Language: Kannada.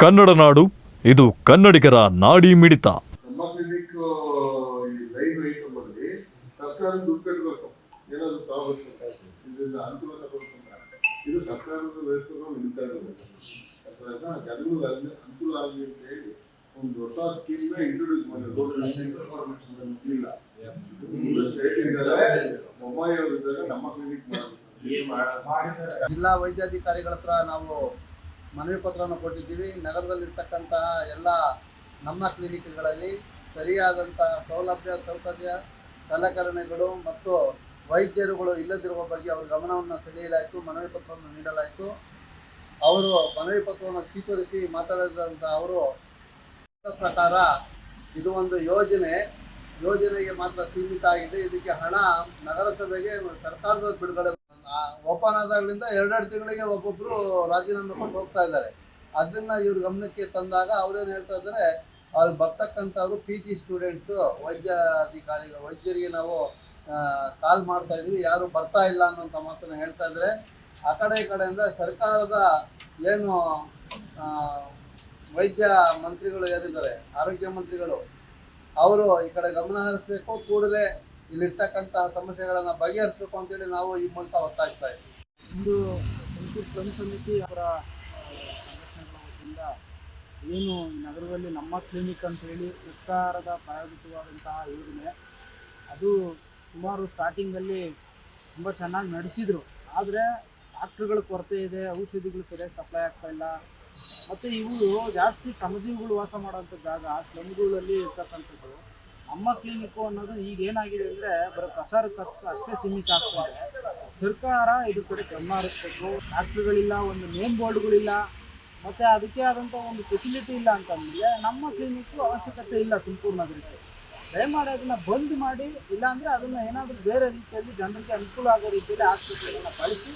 ಕನ್ನಡ ನಾಡು, ಇದು ಕನ್ನಡಿಗರ ನಾಡಿ ಮಿಡಿತ. ನಮ್ಮ ಕ್ಲಿನಿಕ್ ಈ ಲೈನ್ ವೆಹಿಕಲ್ ಅಲ್ಲಿ ಸರ್ಕಾರ ದುಡ್ಡು ಕಟ್ಟಬೇಕು, ಏನಾದ್ರು ಪ್ರಾಬ್ಲಮ್ ಇದರಿಂದ ಅನುಕೂಲ ತಗೋಬೇಕಂತ ಇದು ಸರ್ಕಾರದ ವೆಹಿಕಲ್ ನಿಲ್ತಾ ಇರೋದು. ಜನಗಳು ಅನುಕೂಲ ಆಗಲಿ ಅಂತ ಹೇಳಿ ಒಂದು ಹೊಸ ಸ್ಕೀಮ್ ನ ಇಂಟ್ರೊಡ್ಯೂಸ್ ಮಾಡಿದ್ರು. ಮೊಬೈಲ್ ಅವರಿದ್ದಾಗ ನಮ್ಮ ಕ್ಲಿನಿಕ್ ಜಿಲ್ಲಾ ವೈದ್ಯಾಧಿಕಾರಿಗಳ ಹತ್ರ ನಾವು ಮನವಿ ಪತ್ರವನ್ನು ಕೊಟ್ಟಿದ್ದೀವಿ. ನಗರದಲ್ಲಿರ್ತಕ್ಕಂತಹ ಎಲ್ಲ ನಮ್ಮ ಕ್ಲಿನಿಕ್ಗಳಲ್ಲಿ ಸರಿಯಾದಂಥ ಸೌಕರ್ಯ ಸಲಕರಣೆಗಳು ಮತ್ತು ವೈದ್ಯರುಗಳು ಇಲ್ಲದಿರುವ ಬಗ್ಗೆ ಅವರ ಗಮನವನ್ನು ಸೆಳೆಯಲಾಯಿತು. ಮನವಿ ಪತ್ರವನ್ನು ನೀಡಲಾಯಿತು. ಅವರು ಮನವಿ ಪತ್ರವನ್ನು ಸ್ವೀಕರಿಸಿ ಮಾತಾಡಿದಂಥ ಅವರು ಪ್ರಕಾರ ಇದು ಒಂದು ಯೋಜನೆಗೆ ಮಾತ್ರ ಸೀಮಿತ ಆಗಿದೆ. ಇದಕ್ಕೆ ಹಣ ನಗರಸಭೆಗೆ ಸರ್ಕಾರದ ಬಿಡುಗಡೆ ಓಪನ್ ಆದಾಗಲಿಂದ 2 ತಿಂಗಳಿಗೆ ಒಬ್ಬೊಬ್ಬರು ರಾಜೀನಾಮೆ ಕೊಟ್ಟು ಹೋಗ್ತಾ ಇದ್ದಾರೆ. ಅದನ್ನ ಇವ್ರ ಗಮನಕ್ಕೆ ತಂದಾಗ ಅವ್ರೇನು ಹೇಳ್ತಾ ಇದ್ದಾರೆ, ಅಲ್ಲಿ ಬರ್ತಕ್ಕಂಥವ್ರು PG ಸ್ಟೂಡೆಂಟ್ಸು ವೈದ್ಯರಿಗೆ ನಾವು ಕಾಲ್ ಮಾಡ್ತಾ ಇದ್ದೀವಿ, ಯಾರು ಬರ್ತಾ ಇಲ್ಲ ಅನ್ನೋಂಥ ಮಾತನ್ನು ಹೇಳ್ತಾ ಇದ್ದಾರೆ. ಆ ಕಡೆ ಈ ಕಡೆಯಿಂದ ಸರ್ಕಾರದ ಏನು ವೈದ್ಯ ಮಂತ್ರಿಗಳು ಏನಿದ್ದಾರೆ, ಆರೋಗ್ಯ ಮಂತ್ರಿಗಳು, ಅವರು ಈ ಕಡೆ ಗಮನ ಹರಿಸಬೇಕು, ಕೂಡಲೇ ಇಲ್ಲಿರ್ತಕ್ಕಂಥ ಸಮಸ್ಯೆಗಳನ್ನು ಬಗೆಹರಿಸಬೇಕು ಅಂತೇಳಿ ನಾವು ಈ ಮೂಲಕ ಒತ್ತಾಯಿಸ್ತಾ ಇದ್ದೀವಿ. ಇಂದು ತುಮಕೂರು ಶ್ರಮ ಸಮಿತಿ ಅವರ ಸಂಘಟನೆಗಳ ವತಿಯಿಂದ ಏನು ಈ ನಗರದಲ್ಲಿ ನಮ್ಮ ಕ್ಲಿನಿಕ್ ಅಂತೇಳಿ ಸರ್ಕಾರದ ಪ್ರಾಯೋಜಿತವಾದಂತಹ ಯೋಜನೆ, ಅದು ಸುಮಾರು ಸ್ಟಾರ್ಟಿಂಗಲ್ಲಿ ತುಂಬ ಚೆನ್ನಾಗಿ ನಡೆಸಿದರು. ಆದರೆ ಡಾಕ್ಟ್ರುಗಳ ಕೊರತೆ ಇದೆ, ಔಷಧಿಗಳು ಸರಿಯಾಗಿ ಸಪ್ಲೈ ಆಗ್ತಾ ಇಲ್ಲ. ಮತ್ತು ಇವರು ಜಾಸ್ತಿ ಶ್ರಮಜೀವಿಗಳು ವಾಸ ಮಾಡೋಂಥ ಜಾಗ, ಸ್ಲಮ್ಗಳಲ್ಲಿ ಇರ್ತಕ್ಕಂಥದ್ದು. ನಮ್ಮ ಕ್ಲಿನಿಕ್ಕು ಅನ್ನೋದು ಈಗ ಏನಾಗಿದೆ ಅಂದರೆ ಬರೀ ಪ್ರಚಾರಕ್ಕೆ ಅಷ್ಟೇ ಸೀಮಿತ ಆಗ್ತಾ ಇದೆ. ಸರ್ಕಾರ ಇದ್ರ ಕಡೆ ಗಮನ ಹರಿಸ್ಬೇಕು. ಡಾಕ್ಟ್ರುಗಳಿಲ್ಲ, ಒಂದು ನೇಮ್ ಬೋರ್ಡ್ಗಳಿಲ್ಲ, ಮತ್ತು ಅದಕ್ಕೆ ಆದಂಥ ಒಂದು ಫೆಸಿಲಿಟಿ ಇಲ್ಲ ಅಂತಂದರೆ ನಮ್ಮ ಕ್ಲಿನಿಕ್ಕು ಅವಶ್ಯಕತೆ ಇಲ್ಲ ತುಮಕೂರು ನಗರಕ್ಕೆ. ದಯಮಾಡಿ ಅದನ್ನು ಬಂದ್ ಮಾಡಿ, ಇಲ್ಲಾಂದರೆ ಅದನ್ನು ಏನಾದರೂ ಬೇರೆ ರೀತಿಯಲ್ಲಿ ಜನರಿಗೆ ಅನುಕೂಲ ಆಗೋ ರೀತಿಯಲ್ಲಿ ಆಸ್ಪತ್ರೆಗಳನ್ನು ಬಳಸಿ